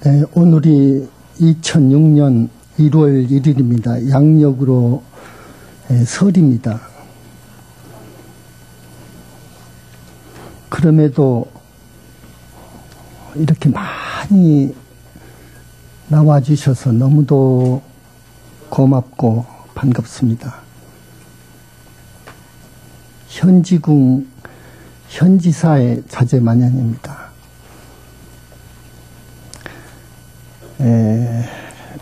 네, 오늘이 2006년 1월 1일입니다. 양력으로 설입니다. 그럼에도 이렇게 많이 나와주셔서 너무도 고맙고 반갑습니다. 현지궁 현지사의 자제만연입니다.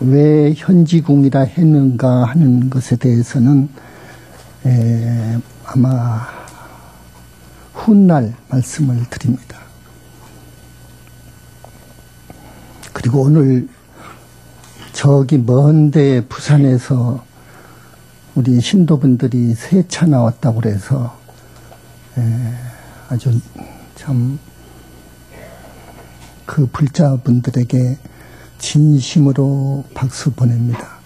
왜 현지궁이라 했는가 하는 것에 대해서는 아마 훗날 말씀을 드립니다. 그리고 오늘 저기 먼데 부산에서 우리 신도분들이 세차 나왔다고 그래서 아주 참 그 불자분들에게 진심으로 박수 보냅니다.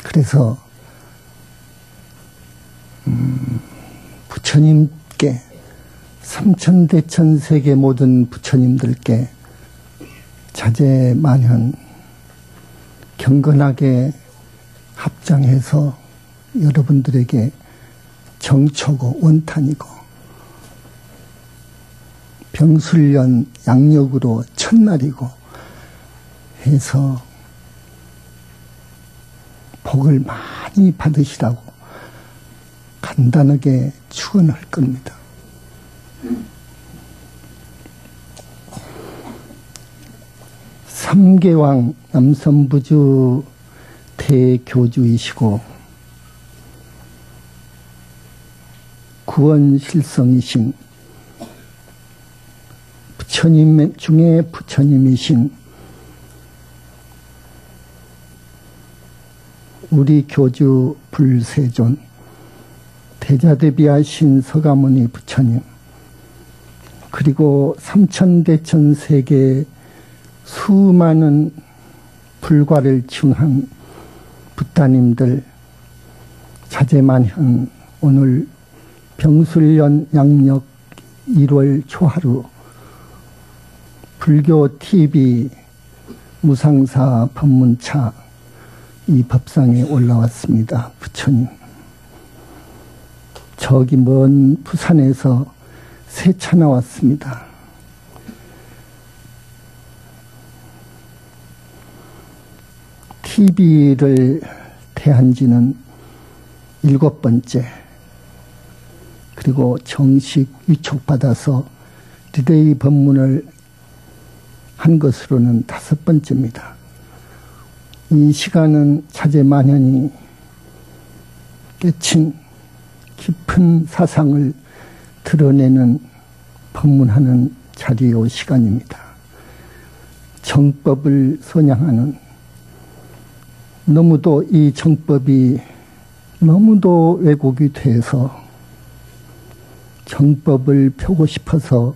그래서 부처님께 삼천대천 세계 모든 부처님들께 자제만연 경건하게 합장해서 여러분들에게 정초고 원탄이고 병술년 양력으로 첫날이고 해서 복을 많이 받으시라고 간단하게 축원할 겁니다. 삼계왕 남선부주 대교주이시고 구원실성이신 부처님 중에 부처님이신 우리 교주 불세존 대자대비하신 서가모니 부처님, 그리고 삼천대천 세계 수많은 불과를 증한 붓다님들 자제만연 오늘 병술년 양력 1월 초하루 불교 TV 무상사 법문차 이 법상에 올라왔습니다. 부처님, 저기 먼 부산에서 세차 나왔습니다. TV를 대한 지는 7번째, 그리고 정식 위촉받아서 리레이 법문을 한 것으로는 5번째입니다. 이 시간은 자제만연히 깨친 깊은 사상을 드러내는 법문하는 자리요 시간입니다. 정법을 선양하는, 너무도 이 정법이 너무도 왜곡이 돼서 정법을 펴고 싶어서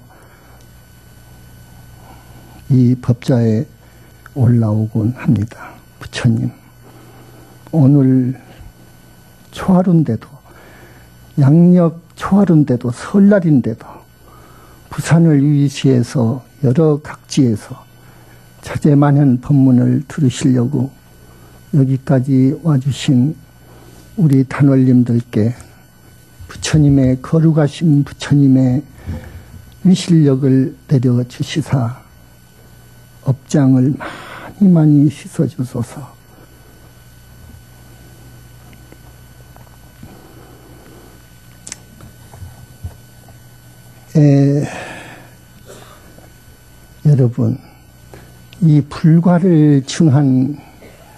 이 법자에 올라오곤 합니다. 부처님, 오늘 초하루인데도, 양력 초하루인데도, 설날인데도 부산을 위시해서 여러 각지에서 자제만연 법문을 들으시려고 여기까지 와주신 우리 단원님들께 부처님의 거룩하신 부처님의 위실력을 내려주시사 업장을 많이 많이 씻어주소서. 여러분, 이 불과를 증한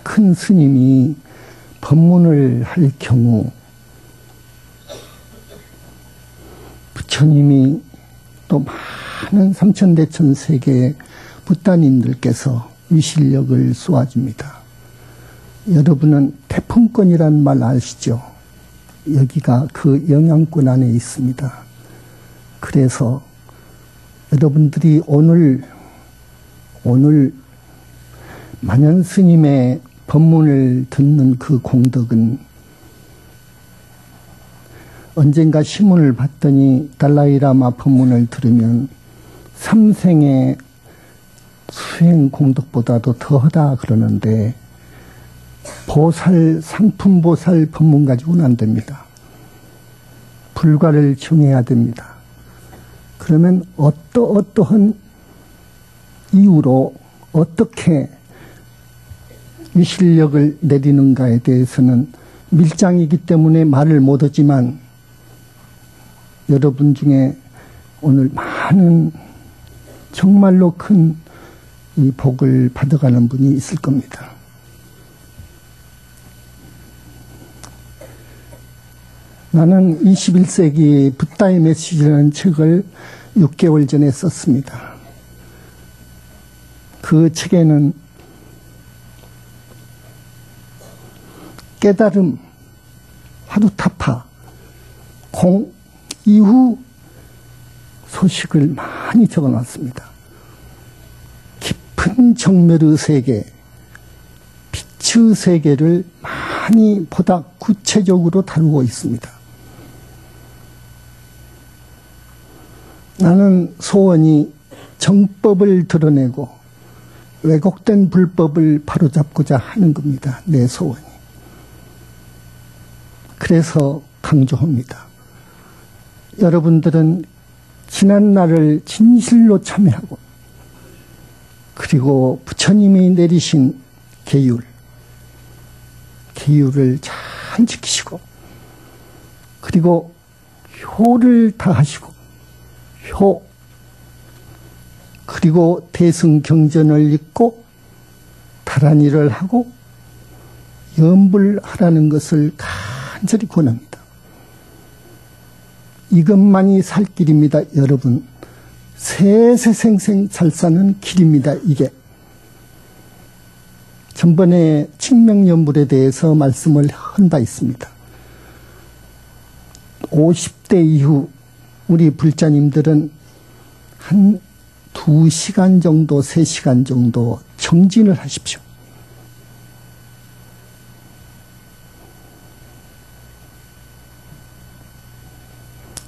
큰 스님이 법문을 할 경우 부처님이 또 많은 삼천대천 세계의 붓다님들께서 위실력을 쏘아줍니다. 여러분은 태풍권이란 말 아시죠? 여기가 그 영향권 안에 있습니다. 그래서 여러분들이 오늘 만연 스님의 법문을 듣는 그 공덕은 언젠가 신문을 봤더니 달라이라마 법문을 들으면 삼생의 수행 공덕보다도 더하다 그러는데 보살, 상품보살 법문 가지고는 안 됩니다. 불과를 정해야 됩니다. 그러면 어떠한 이유로 어떻게 위실력을 내리는가에 대해서는 밀장이기 때문에 말을 못하지만 여러분 중에 오늘 많은 정말로 큰 이 복을 받아가는 분이 있을 겁니다. 나는 21세기 붓다의 메시지라는 책을 6개월 전에 썼습니다. 그 책에는 깨달음, 화두타파, 공, 이후 소식을 많이 적어놨습니다. 깊은 정멸의 세계, 빛의 세계를 많이 보다 구체적으로 다루고 있습니다. 나는 소원이 정법을 드러내고 왜곡된 불법을 바로잡고자 하는 겁니다. 내 소원이. 그래서 강조합니다. 여러분들은 지난 날을 진실로 참여하고 그리고 부처님이 내리신 계율을 잘 지키시고 그리고 효를 다하시고 그리고 대승경전을 읽고 다란이를 하고 염불하라는 것을 간절히 권합니다. 이것만이 살 길입니다. 여러분, 세세생생 잘 사는 길입니다. 이게 전번에 칙명연불에 대해서 말씀을 한 바 있습니다. 50대 이후 우리 불자님들은 한 2시간 정도, 3시간 정도 정진을 하십시오.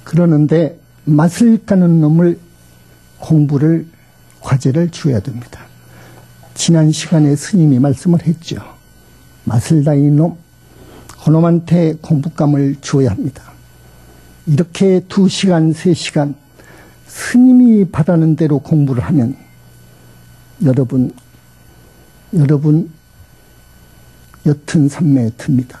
그러는데 맛을 까는 놈을 과제를 주어야 됩니다. 지난 시간에 스님이 말씀을 했죠. 맛을 다인 놈, 그놈한테 공부감을 주어야 합니다. 이렇게 2시간, 3시간 스님이 바라는 대로 공부를 하면 여러분 옅은 산매에 듭니다.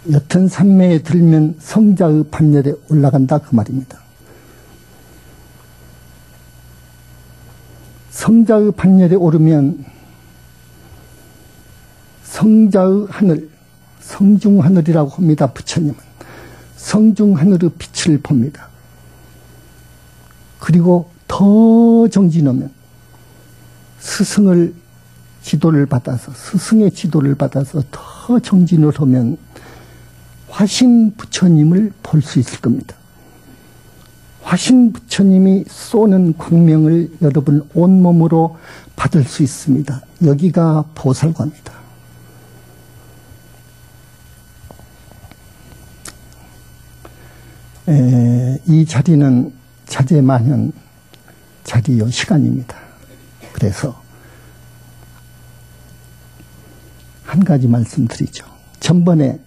옅은 산매에 들면 성자의 판열에 올라간다 그 말입니다. 성자의 판열에 오르면 성자의 하늘, 성중하늘이라고 합니다. 부처님은 성중하늘의 빛을 봅니다. 그리고 더 정진하면 스승의 지도를 받아서 더 정진을 하면 화신 부처님을 볼 수 있을 겁니다. 화신 부처님이 쏘는 광명을 여러분 온몸으로 받을 수 있습니다. 여기가 보살과입니다. 이 자리는 자제만현 자리요 시간입니다. 그래서 한 가지 말씀드리죠. 전번에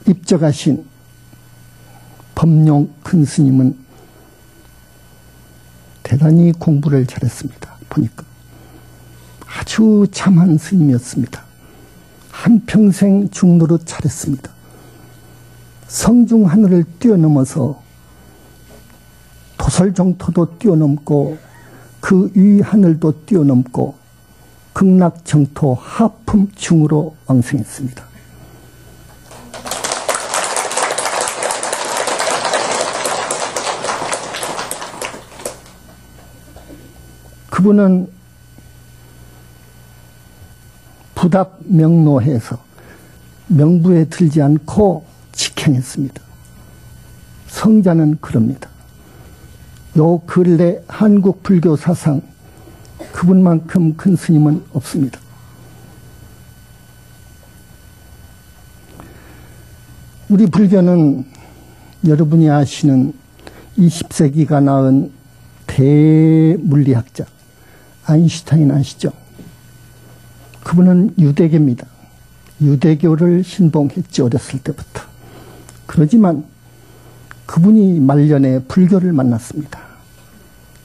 입적하신 법룡 큰 스님은 대단히 공부를 잘했습니다. 보니까 아주 참한 스님이었습니다. 한평생 중노릇 잘했습니다. 성중하늘을 뛰어넘어서 도설정토도 뛰어넘고 그 위 하늘도 뛰어넘고 극락정토 하품중으로 왕생했습니다. 그분은 부답명노해서 명부에 들지 않고 직행했습니다. 성자는 그럽니다. 요 근래 한국 불교 사상 그분만큼 큰 스님은 없습니다. 우리 불교는 여러분이 아시는 20세기가 낳은 대물리학자 아인슈타인 아시죠? 그분은 유대계입니다. 유대교를 신봉했지, 어렸을 때부터. 그러지만 그분이 말년에 불교를 만났습니다.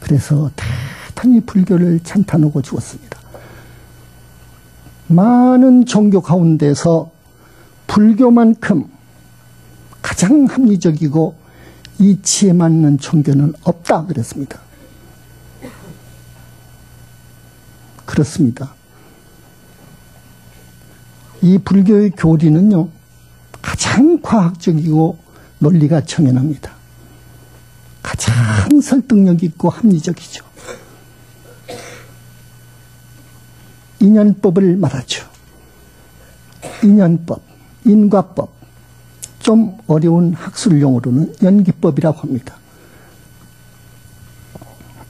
그래서 대단히 불교를 찬탄하고 죽었습니다. 많은 종교 가운데서 불교만큼 가장 합리적이고 이치에 맞는 종교는 없다 그랬습니다. 그렇습니다. 이 불교의 교리는요, 가장 과학적이고 논리가 정연합니다. 가장 설득력 있고 합리적이죠. 인연법을 말하죠. 인연법, 인과법, 좀 어려운 학술용어로는 연기법이라고 합니다.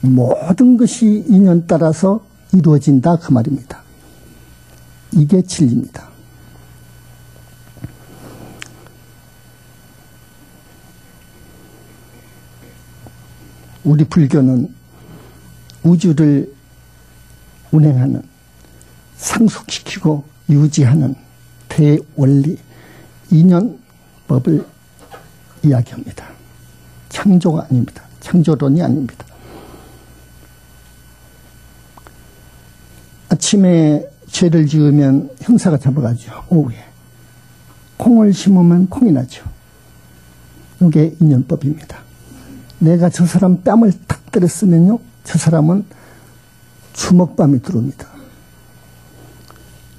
모든 것이 인연 따라서 이루어진다 그 말입니다. 이게 진리입니다. 우리 불교는 우주를 운행하는, 상속시키고 유지하는 대원리, 인연법을 이야기합니다. 창조가 아닙니다. 창조론이 아닙니다. 아침에 죄를 지으면 형사가 잡아가죠. 오후에. 콩을 심으면 콩이 나죠. 이게 인연법입니다. 내가 저 사람 뺨을 탁 때렸으면요, 저 사람은 주먹밤이 들어옵니다.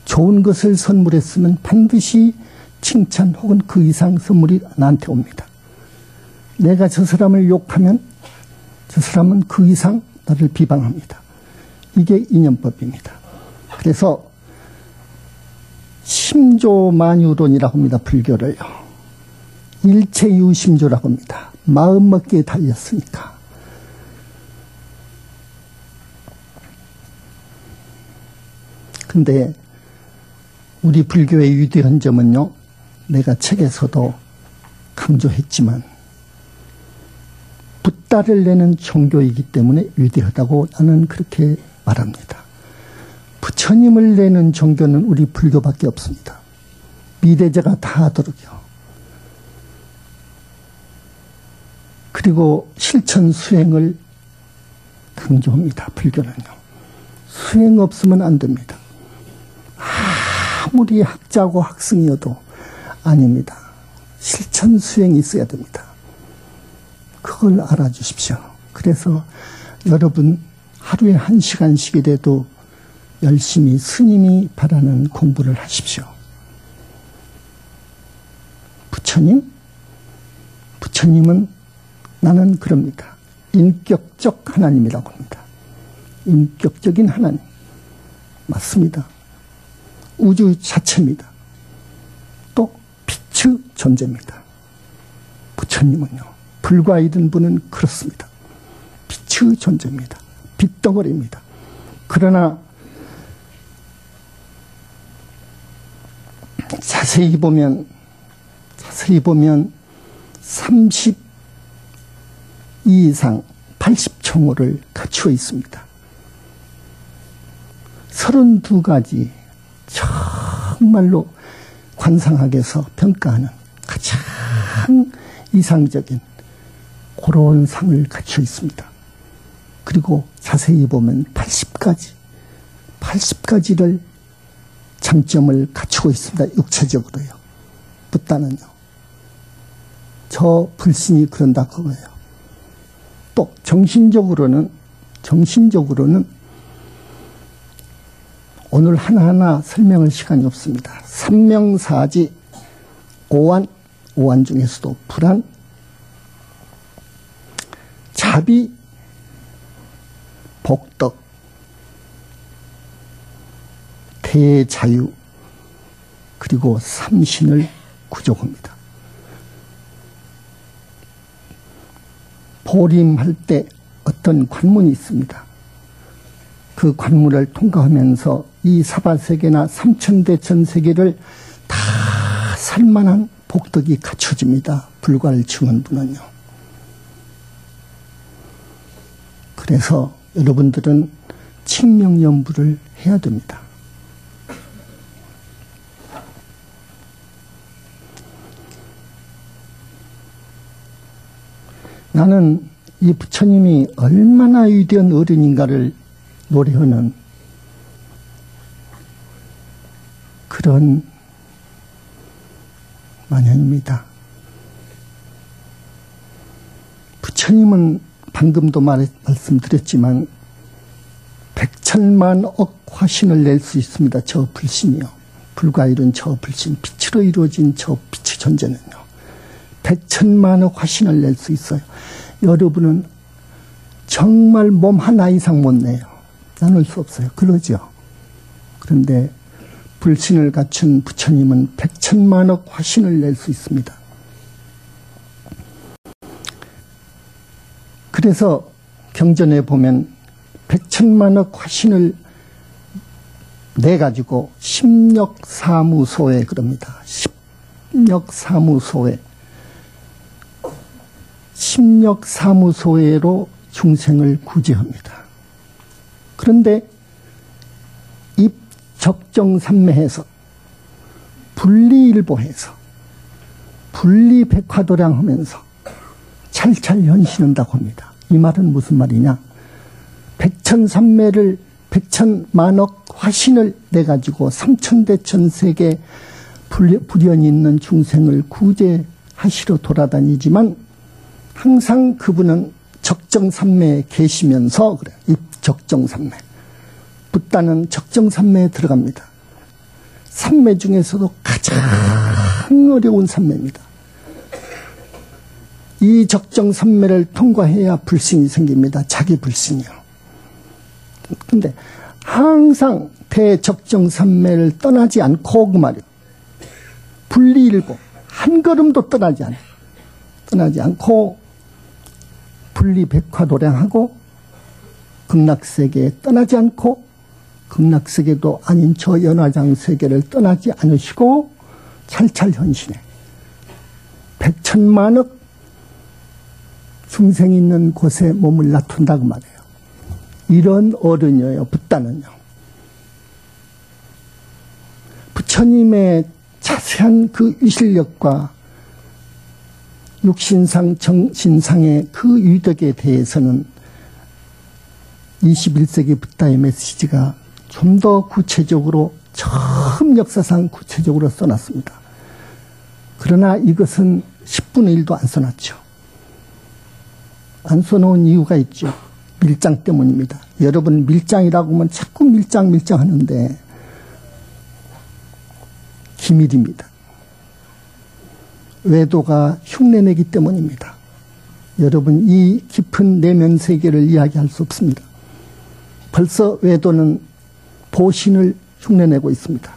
좋은 것을 선물했으면 반드시 칭찬 혹은 그 이상 선물이 나한테 옵니다. 내가 저 사람을 욕하면 저 사람은 그 이상 나를 비방합니다. 이게 인연법입니다. 그래서 심조만유론이라고 합니다. 불교를요. 일체유심조라고 합니다. 마음먹기에 달렸으니까. 근데 우리 불교의 위대한 점은요, 내가 책에서도 강조했지만 붓다를 내는 종교이기 때문에 위대하다고 나는 그렇게 말합니다. 부처님을 내는 종교는 우리 불교밖에 없습니다. 미래제가 다 하도록요. 그리고 실천 수행을 강조합니다. 불교는요. 수행 없으면 안 됩니다. 아무리 학자고 학승이어도 아닙니다. 실천 수행이 있어야 됩니다. 그걸 알아주십시오. 그래서 여러분 하루에 1시간씩이라도 열심히 스님이 바라는 공부를 하십시오. 부처님은 나는 그럽니다. 인격적 하나님이라고 합니다. 인격적인 하나님. 맞습니다. 우주 자체입니다. 또 빛의 존재입니다. 부처님은요, 불과 이른 분은 그렇습니다. 빛의 존재입니다. 빛덩어리입니다. 그러나 자세히 보면 30 이상 80총호를 갖추어 있습니다. 32가지 정말로 관상학에서 평가하는 가장 이상적인 그런 상을 갖추어 있습니다. 그리고 자세히 보면 80가지를 장점을 갖추고 있습니다. 육체적으로요. 붓다는요. 저 불신이 그런다 그거예요. 또 정신적으로는 오늘 하나하나 설명할 시간이 없습니다. 삼명사지, 오한 중에서도 불안, 자비, 복덕, 대자유, 그리고 삼신을 구족합니다. 보림할 때 어떤 관문이 있습니다. 그 관문을 통과하면서 이 사바세계나 삼천대천 세계를 다 살만한 복덕이 갖춰집니다. 불과를 증한 분은요. 그래서 여러분들은 칙명연부를 해야 됩니다. 나는 이 부처님이 얼마나 위대한 어른인가를 노래하는 그런 마녀입니다. 부처님은 방금도 말씀드렸지만 백천만억 화신을 낼 수 있습니다. 저 불신이요. 불과 이룬 저 불신, 빛으로 이루어진 저 빛의 존재는요. 백천만억 화신을 낼 수 있어요. 여러분은 정말 몸 하나 이상 못 내요. 나눌 수 없어요. 그러죠. 그런데 불신을 갖춘 부처님은 백천만억 화신을 낼 수 있습니다. 그래서 경전에 보면 백천만억 화신을 내가지고 십력사무소에 그럽니다. 십력사무소에 십력사무소에로 중생을 구제합니다. 그런데 입적정삼매해서 분리일보해서 분리백화도량하면서 찰찰 현신한다고 합니다. 이 말은 무슨 말이냐? 백천삼매를 백천만억 화신을 내가지고 삼천대천세계 불연이 있는 중생을 구제하시러 돌아다니지만 항상 그분은 적정삼매에 계시면서 그래요. 입적정삼매. 붓다는 적정삼매에 들어갑니다. 삼매 중에서도 가장 어려운 삼매입니다. 이 적정삼매를 통과해야 불신이 생깁니다. 자기 불신이요. 근데 항상 대적정삼매를 떠나지 않고 그 말이요. 분리일보 한 걸음도 떠나지 않고 분리백화도량하고 극락세계에 떠나지 않고 극락세계도 아닌 저 연화장세계를 떠나지 않으시고 찰찰 현신해. 백천만억 중생이 있는 곳에 몸을 놔둔다고 말해요. 이런 어른이에요. 붓다는요. 부처님의 자세한 그 위실력과 육신상 정신상의 그 위덕에 대해서는 21세기 붓다의 메시지가 좀 더 구체적으로 처음 역사상 구체적으로 써놨습니다. 그러나 이것은 10분의 1도 안 써놨죠. 안 써놓은 이유가 있죠. 밀장 때문입니다. 여러분 밀장이라고 하면 자꾸 밀장 하는데 기밀입니다. 외도가 흉내내기 때문입니다. 여러분 이 깊은 내면 세계를 이야기할 수 없습니다. 벌써 외도는 보신을 흉내내고 있습니다.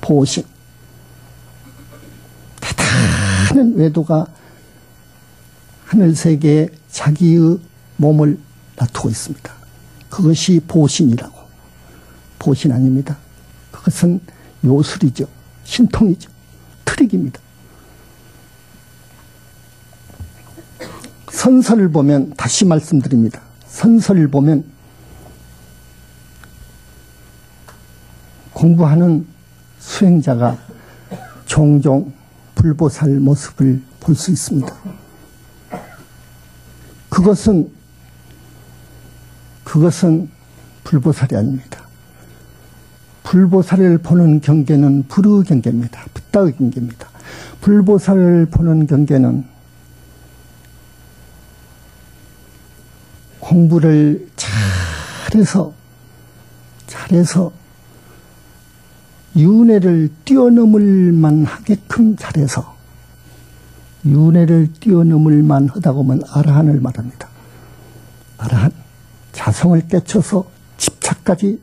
보신. 대단한 외도가 하늘세계에 자기의 몸을 놔두고 있습니다. 그것이 보신이라고. 보신 아닙니다. 그것은 요술이죠. 신통이죠. 트릭입니다. 선설을 보면 다시 말씀드립니다. 선설을 보면 공부하는 수행자가 종종 불보살 모습을 볼 수 있습니다. 그것은 불보살이 아닙니다. 불보살을 보는 경계는 불의 경계입니다. 붓다의 경계입니다. 불보살을 보는 경계는 공부를 잘해서 윤회를 뛰어넘을 만하게끔 잘해서 윤회를 뛰어넘을 만하다고 하면 아라한을 말합니다. 아라한, 자성을 깨쳐서 집착까지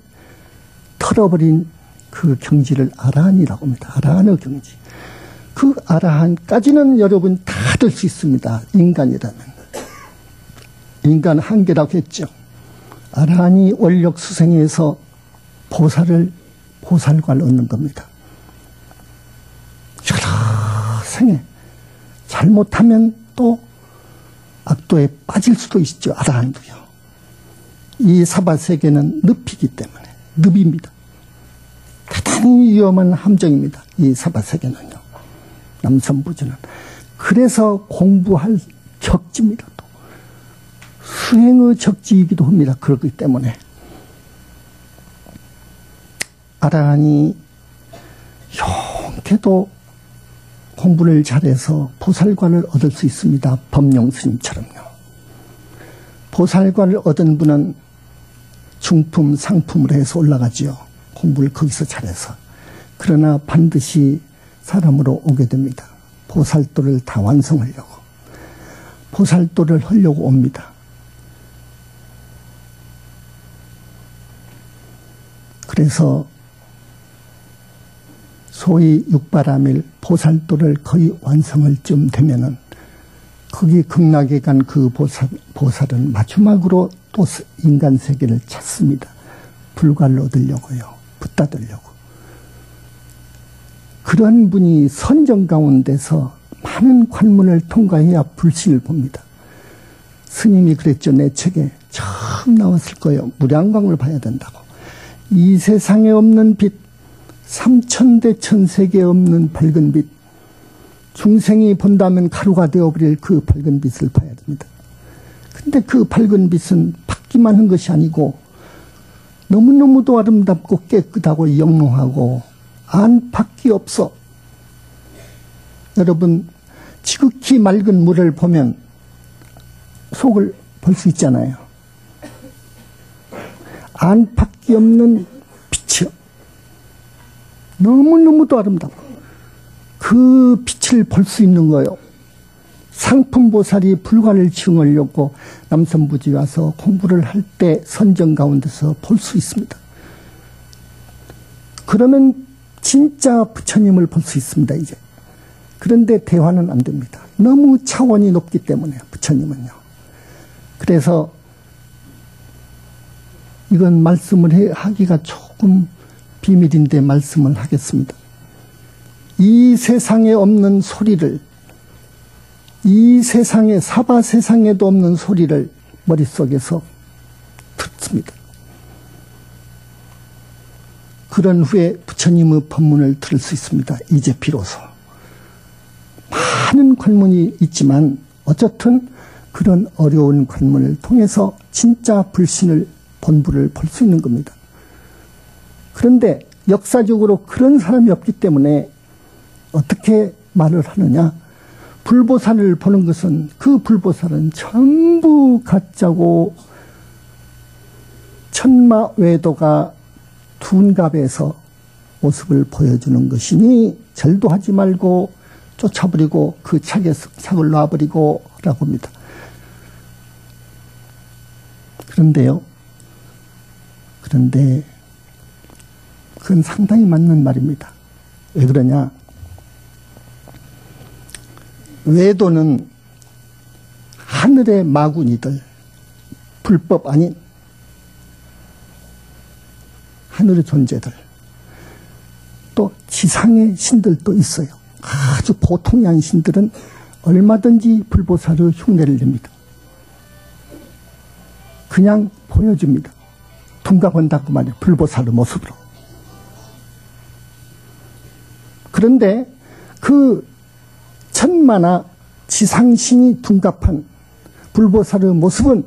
털어버린 그 경지를 아라한이라고 합니다. 아라한의 경지. 그 아라한까지는 여러분 다 될 수 있습니다. 인간이라면. 인간 한계라고 했죠. 아라한이 원력 수생에서 보살과를 얻는 겁니다. 여러 일생에 잘못하면 또 악도에 빠질 수도 있죠. 아라한도요. 이 사바세계는 늪이기 때문에 늪입니다. 대단히 위험한 함정입니다. 이 사바세계는요. 남선부지는. 그래서 공부할 적지입니다. 또. 수행의 적지이기도 합니다. 그렇기 때문에 아라한이 용케도 공부를 잘해서 보살관을 얻을 수 있습니다. 법룡스님처럼요. 보살관을 얻은 분은 중품, 상품을 해서 올라가지요. 공부를 거기서 잘해서. 그러나 반드시 사람으로 오게 됩니다. 보살도를 다 완성하려고. 보살도를 하려고 옵니다. 그래서 소위 육바라밀 보살도를 거의 완성할 쯤 되면은 거기 극락에 간 그 보살은 마지막으로 또 인간 세계를 찾습니다. 불과를 얻으려고요. 붙다들려고. 그런 분이 선정 가운데서 많은 관문을 통과해야 불신을 봅니다. 스님이 그랬죠. 내 책에 처음 나왔을 거예요. 무량광을 봐야 된다고. 이 세상에 없는 빛, 3000대 천세계에 없는 밝은 빛, 중생이 본다면 가루가 되어버릴 그 밝은 빛을 봐야 됩니다. 근데 그 밝은 빛은 받기만 한 것이 아니고 너무너무도 아름답고 깨끗하고 영롱하고 안팎이 없어. 여러분 지극히 맑은 물을 보면 속을 볼 수 있잖아요. 안팎이 없는 빛이요. 너무너무도 아름다워. 그 빛을 볼 수 있는 거예요. 상품보살이 불관을 증하려고 남선부지 와서 공부를 할 때 선정 가운데서 볼 수 있습니다. 그러면 진짜 부처님을 볼 수 있습니다. 이제. 그런데 대화는 안 됩니다. 너무 차원이 높기 때문에 부처님은요. 그래서 이건 말씀을 하기가 조금 비밀인데 말씀을 하겠습니다. 이 세상에 없는 소리를, 이 세상에, 사바 세상에도 없는 소리를 머릿속에서 듣습니다. 그런 후에 부처님의 법문을 들을 수 있습니다. 이제 비로소. 많은 관문이 있지만 어쨌든 그런 어려운 관문을 통해서 진짜 불신을, 본부를 볼 수 있는 겁니다. 그런데 역사적으로 그런 사람이 없기 때문에 어떻게 말을 하느냐? 불보살을 보는 것은 그 불보살은 전부 가짜고 천마외도가 둔갑에서 모습을 보여주는 것이니 절도하지 말고 쫓아버리고 그 착을 놔버리고 라고 합니다. 그런데 그건 상당히 맞는 말입니다. 왜 그러냐? 외도는 하늘의 마군이들, 불법 아닌 하늘의 존재들, 또 지상의 신들도 있어요. 아주 보통이 아닌 신들은 얼마든지 불보살의 흉내를 냅니다. 그냥 보여줍니다. 둔갑한다고 말이에요. 불보살의 모습으로. 그런데 그 천마나 지상신이 둔갑한 불보살의 모습은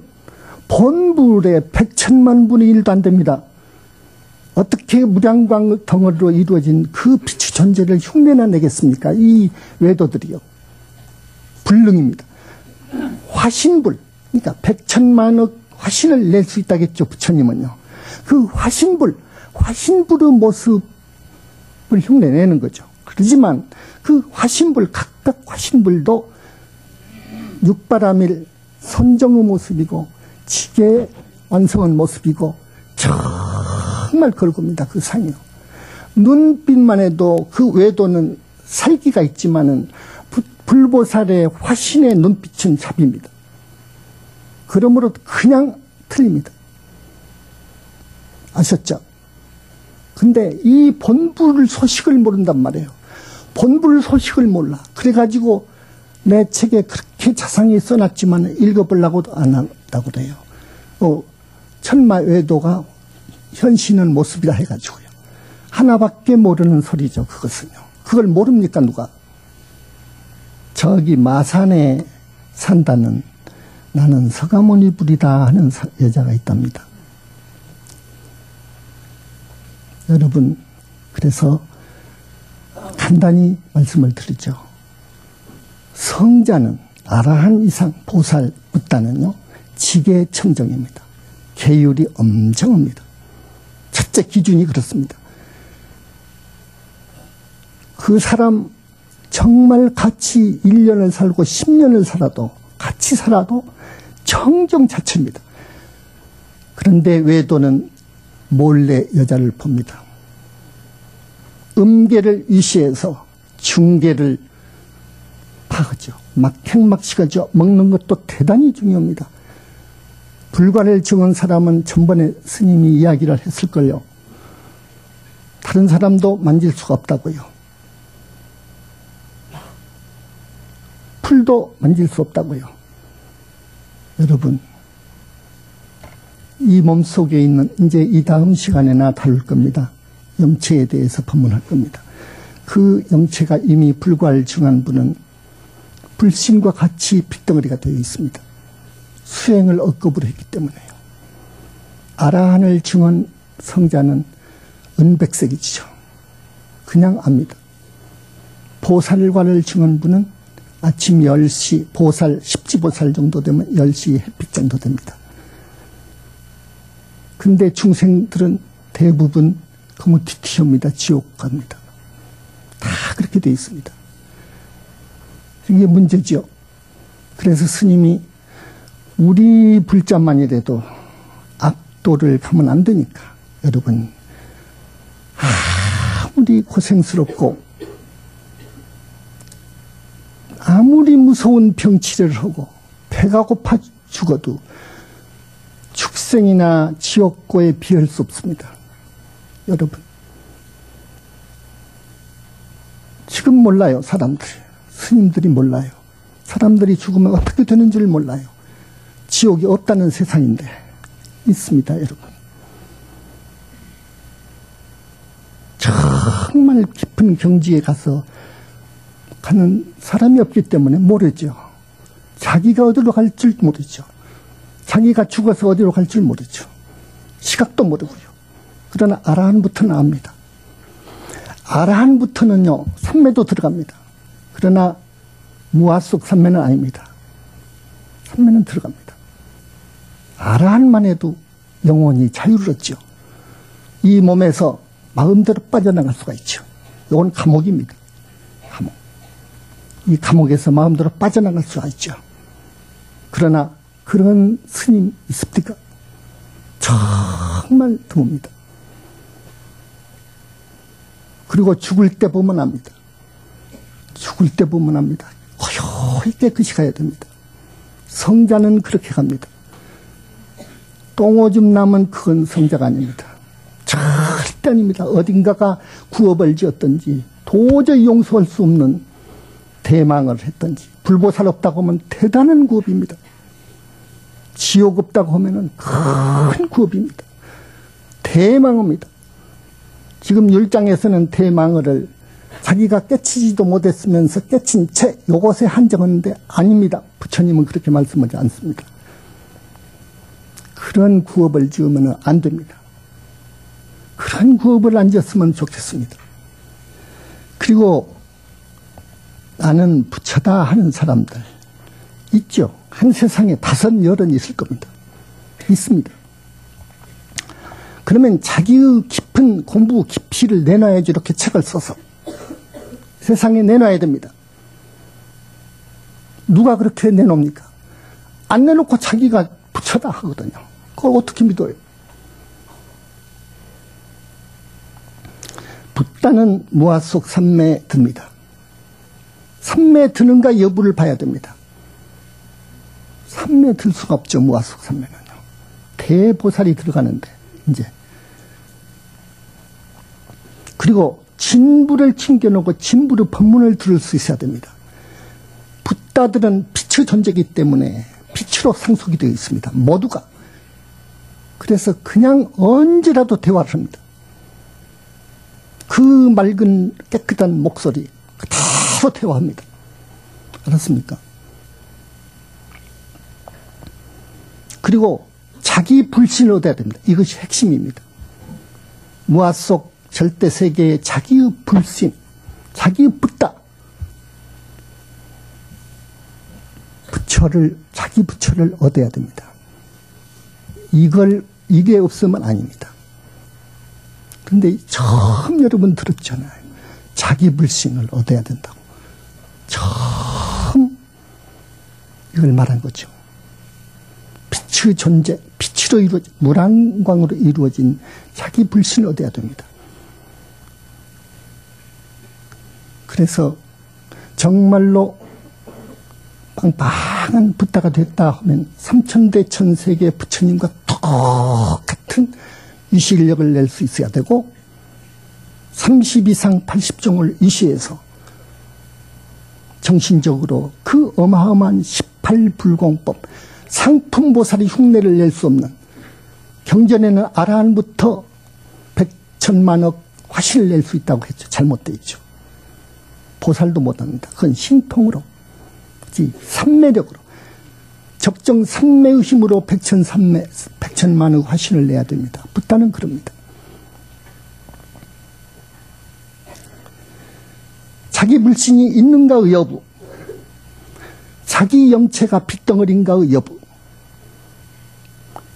본불의 100천만 분의 1도 안 됩니다. 어떻게 무량광 덩어리로 이루어진 그 빛의 존재를 흉내나 내겠습니까? 이 외도들이요. 불능입니다. 화신불, 그러니까 100천만억 화신을 낼 수 있다겠죠, 부처님은요. 그 화신불의 모습을 흉내내는 거죠. 그렇지만 그 화신불, 각각 화신불도 육바라밀 선정의 모습이고 지게 완성한 모습이고 정말 걸겁니다. 그 상이요. 눈빛만 해도 그 외도는 살기가 있지만은 불보살의 화신의 눈빛은 잡입니다. 그러므로 그냥 틀립니다. 아셨죠? 근데 이 본부를 소식을 모른단 말이에요. 본불 소식을 몰라. 그래가지고 내 책에 그렇게 자상히 써놨지만 읽어보려고도 안 한다고 그래요. 천마외도가 현시는 모습이라 해가지고요. 하나밖에 모르는 소리죠, 그것은요. 그걸 모릅니까, 누가? 저기 마산에 산다는 나는 서가모니 불이다 하는 여자가 있답니다. 여러분, 그래서 간단히 말씀을 드리죠. 성자는 아라한 이상 보살 붓다는요, 지계청정입니다. 계율이 엄정합니다. 첫째 기준이 그렇습니다. 그 사람 정말 같이 1년을 살고 10년을 살아도 같이 살아도 청정 자체입니다. 그런데 외도는 몰래 여자를 봅니다. 음계를 위시해서 중계를 파하죠. 막행막식하죠. 먹는 것도 대단히 중요합니다. 불관을 증언 사람은 전번에 스님이 이야기를 했을걸요. 다른 사람도 만질 수가 없다고요. 풀도 만질 수 없다고요. 여러분, 이 몸속에 있는, 이제 이 다음 시간에나 다룰 겁니다. 영체에 대해서 법문할 겁니다. 그 영체가 이미 불과를 증한 분은 불신과 같이 핏덩어리가 되어 있습니다. 수행을 억겁으로 했기 때문에요. 아라한을 증한 성자는 은백색이죠. 그냥 압니다. 보살과를 증한 분은 아침 10시, 보살, 십지보살 정도 되면 10시 햇빛 정도 됩니다. 근데 중생들은 대부분 거무튀튀합니다. 지옥 갑니다. 다 그렇게 되어 있습니다. 이게 문제죠. 그래서 스님이 우리 불자만이라도 악도를 가면 안 되니까 여러분 아무리 고생스럽고 아무리 무서운 병치레를 하고 배가 고파 죽어도 축생이나 지옥고에 비할 수 없습니다. 여러분 지금 몰라요. 사람들이. 스님들이 몰라요. 사람들이 죽으면 어떻게 되는 줄 몰라요. 지옥이 없다는 세상인데 있습니다. 여러분. 정말 깊은 경지에 가는 사람이 없기 때문에 모르죠. 자기가 어디로 갈 줄 모르죠. 자기가 죽어서 어디로 갈 줄 모르죠. 시각도 모르고요. 그러나 아라한부터는 압니다. 아라한부터는요, 삼매도 들어갑니다. 그러나 무아속 삼매는 아닙니다. 삼매는 들어갑니다. 아라한만 해도 영혼이 자유롭죠. 이 몸에서 마음대로 빠져나갈 수가 있죠. 이건 감옥입니다. 감옥. 이 감옥에서 마음대로 빠져나갈 수가 있죠. 그러나 그런 스님 있습니까? 정말 드뭅니다. 그리고 죽을 때 보면 압니다. 죽을 때 보면 압니다. 고요히 깨끗이 가야 됩니다. 성자는 그렇게 갑니다. 똥오줌 나면 그건 성자가 아닙니다. 절대 아닙니다. 어딘가가 구업을 지었든지 도저히 용서할 수 없는 대망을 했든지 불보살 없다고 하면 대단한 구업입니다. 지옥 없다고 하면 큰 구업입니다. 대망입니다. 지금 율장에서는 대망을 자기가 깨치지도 못했으면서 깨친 채 요것에 한정하는데 아닙니다. 부처님은 그렇게 말씀하지 않습니다. 그런 구업을 지으면 안 됩니다. 그런 구업을 안 지었으면 좋겠습니다. 그리고 나는 부처다 하는 사람들 있죠. 한 세상에 5, 10은 있을 겁니다. 있습니다. 그러면 자기의 깊은 공부 깊이를 내놔야지 이렇게 책을 써서 세상에 내놔야 됩니다. 누가 그렇게 내놓습니까? 안 내놓고 자기가 부처다 하거든요. 그걸 어떻게 믿어요? 붓다는 무아속 삼매에 듭니다. 삼매에 드는가 여부를 봐야 됩니다. 삼매에 들 수가 없죠. 무아속 삼매는요. 대보살이 들어가는데 이제 그리고 진부를 챙겨놓고 진부의 법문을 들을 수 있어야 됩니다. 붓다들은 빛의 존재이기 때문에 빛으로 상속이 되어 있습니다. 모두가. 그래서 그냥 언제라도 대화를 합니다. 그 맑은 깨끗한 목소리 그대로 대화합니다. 알았습니까? 그리고 자기 불신을 얻어야 됩니다. 이것이 핵심입니다. 무아 속 절대 세계의 자기의 불신, 자기의 붓다, 자기 부처를 얻어야 됩니다. 이게 없으면 아닙니다. 그런데 처음 여러분 들었잖아요. 자기 불신을 얻어야 된다고. 처음 이걸 말한 거죠. 빛의 존재, 빛으로 이루어진, 무랑광으로 이루어진 자기 불신을 얻어야 됩니다. 그래서 정말로 빵빵한 붓다가 됐다 하면 삼천대천세계 부처님과 똑같은 위시력을 낼 수 있어야 되고 30 이상 80종을 위시해서 정신적으로 그 어마어마한 18불공법 상품보살이 흉내를 낼 수 없는 경전에는 아라한부터 백천만억 화신을 낼 수 있다고 했죠. 잘못되어 있죠. 보살도 못합니다. 그건 신통으로 삼매력으로 적정 삼매의 힘으로 백천만의 화신을 내야 됩니다. 붓다는 그럽니다. 자기 불신이 있는가의 여부, 자기 영체가 빗덩어리인가의 여부,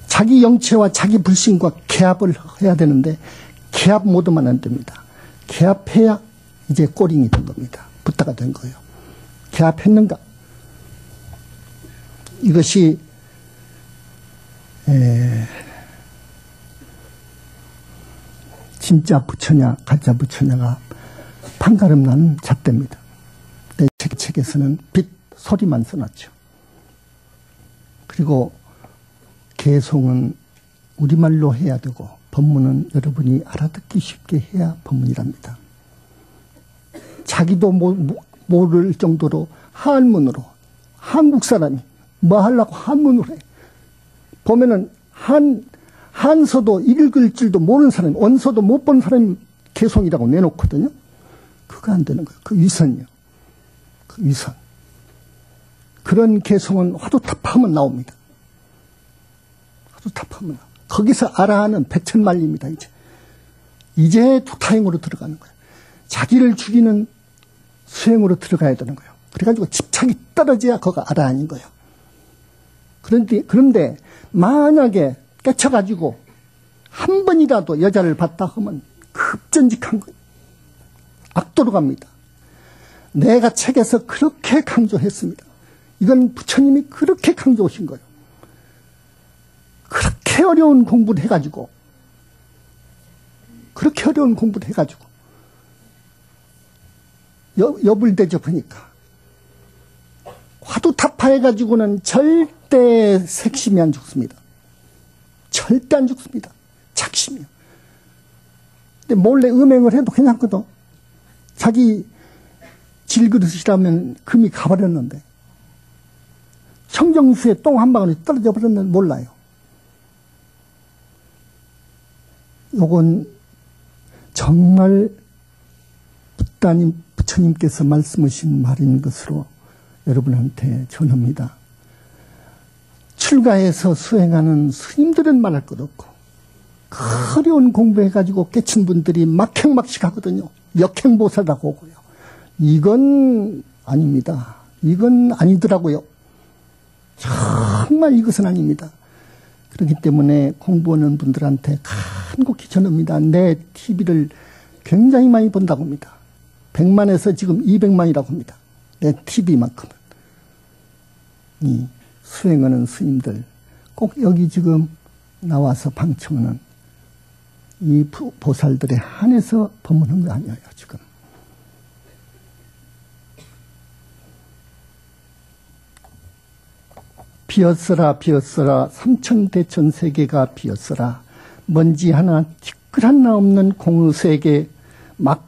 자기 영체와 자기 불신과 개합을 해야 되는데 개합 못하면 안 됩니다. 개합해야 이제 꼬링이 된 겁니다. 붓다가 된 거예요. 개합했는가? 이것이 진짜 부처냐 가짜 부처냐가 판가름 나는 잣대입니다. 내 책에서는 빛 소리만 써놨죠. 그리고 개송은 우리말로 해야 되고 법문은 여러분이 알아듣기 쉽게 해야 법문이랍니다. 자기도 모를 정도로 한문으로 한국 사람이 뭐 하려고 한문으로 해. 보면은 한서도 읽을 줄도 모르는 사람이, 원서도 못 본 사람이 개송이라고 내놓거든요. 그거 안 되는 거예요. 그 위선이요. 그 위선. 그런 개송은 화두탑하면 나옵니다. 화두탑하면 나옵니다. 거기서 아라하는 백천만리입니다. 이제 두타행으로 들어가는 거예요. 자기를 죽이는 수행으로 들어가야 되는 거예요. 그래가지고 집착이 떨어져야 거가 아라한인 거예요. 그런데 만약에 깨쳐가지고 한 번이라도 여자를 봤다 하면 급전직한 거예요. 악도로 갑니다. 내가 책에서 그렇게 강조했습니다. 이건 부처님이 그렇게 강조하신 거예요. 그렇게 어려운 공부를 해가지고 여불 대접하니까 화두타파해가지고는 절대 색심이 안 죽습니다. 절대 안 죽습니다. 착심이요. 근데 몰래 음행을 해도 괜찮거든. 자기 질그릇이라면 금이 가버렸는데 청정수에 똥 한 방울이 떨어져 버렸는데 몰라요. 요건 정말 부처님께서 말씀하신 말인 것으로 여러분한테 전합니다. 출가해서 수행하는 스님들은 말할 것 없고 어려운 공부해가지고 깨친 분들이 막행막식 하거든요. 역행보살이라고 하고요. 이건 아닙니다. 이건 아니더라고요. 정말 이것은 아닙니다. 그렇기 때문에 공부하는 분들한테 간곡히 전합니다. 내 TV를 굉장히 많이 본다고 합니다. 100만에서 지금 200만이라고 합니다. 내 TV만큼은. 이 수행하는 스님들 꼭 여기 지금 나와서 방청하는 이 보살들에 한해서 법문한 거 아니에요. 지금. 비었어라 비었어라 삼천대천 세계가 비었어라 먼지 하나 티끌 하나 없는 공의 세계 막